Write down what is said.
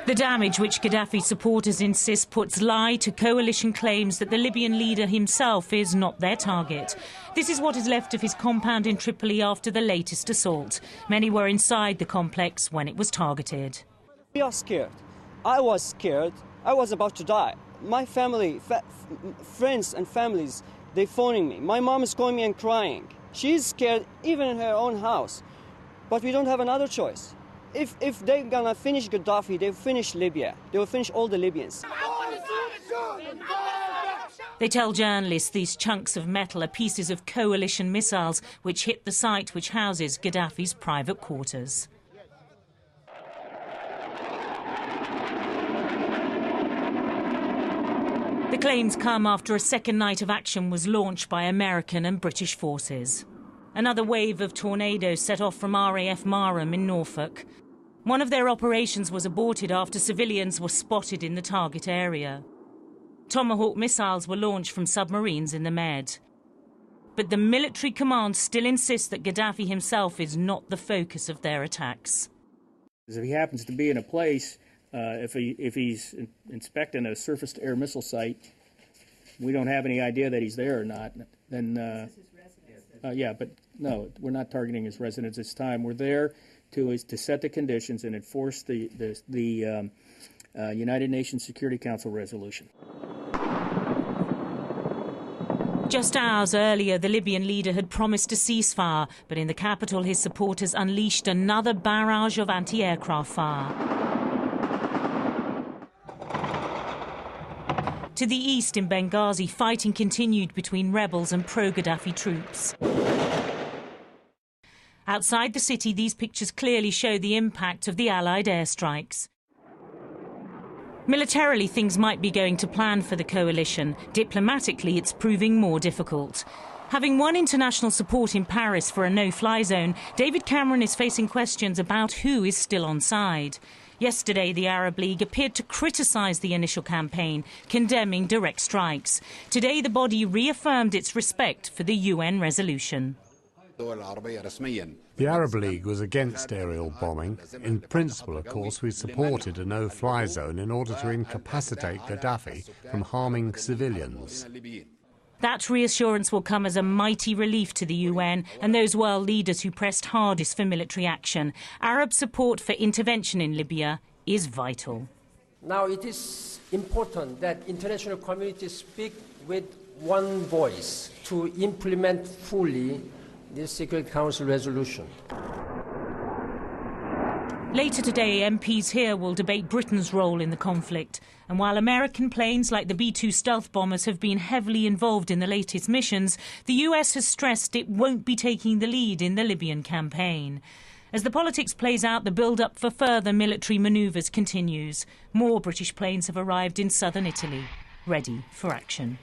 The damage which Gaddafi supporters insist puts lie to coalition claims that the Libyan leader himself is not their target. This is what is left of his compound in Tripoli after the latest assault. Many were inside the complex when it was targeted. We are scared. I was scared. I was about to die. My family, friends and families, they're phoning me. My mom is calling me and crying. She's scared even in her own house. But we don't have another choice. If they're gonna finish Gaddafi, they'll finish Libya. They will finish all the Libyans. They tell journalists these chunks of metal are pieces of coalition missiles which hit the site which houses Gaddafi's private quarters. The claims come after a second night of action was launched by American and British forces. Another wave of tornadoes set off from RAF Marham in Norfolk. One of their operations was aborted after civilians were spotted in the target area. Tomahawk missiles were launched from submarines in the Med. But the military command still insists that Gaddafi himself is not the focus of their attacks. If he happens to be in a place, if he's inspecting a surface-to-air missile site, we don't have any idea that he's there or not, then yeah, but no, we're not targeting his residence this time. We're there to set the conditions and enforce the United Nations Security Council resolution. Just hours earlier, the Libyan leader had promised a ceasefire, but in the capital his supporters unleashed another barrage of anti-aircraft fire. To the east in Benghazi, fighting continued between rebels and pro-Gaddafi troops. Outside the city, these pictures clearly show the impact of the Allied airstrikes. Militarily, things might be going to plan for the coalition. Diplomatically, it's proving more difficult. Having won international support in Paris for a no-fly zone, David Cameron is facing questions about who is still on side. Yesterday, the Arab League appeared to criticise the initial campaign, condemning direct strikes. Today, the body reaffirmed its respect for the UN resolution. The Arab League was against aerial bombing. In principle, of course, we supported a no-fly zone in order to incapacitate Gaddafi from harming civilians. That reassurance will come as a mighty relief to the UN and those world leaders who pressed hardest for military action. Arab support for intervention in Libya is vital. Now it is important that international community speak with one voice to implement fully the Security Council resolution. Later today, MPs here will debate Britain's role in the conflict. And while American planes like the B-2 stealth bombers have been heavily involved in the latest missions, the US has stressed it won't be taking the lead in the Libyan campaign. As the politics plays out, the build-up for further military manoeuvres continues. More British planes have arrived in southern Italy, ready for action.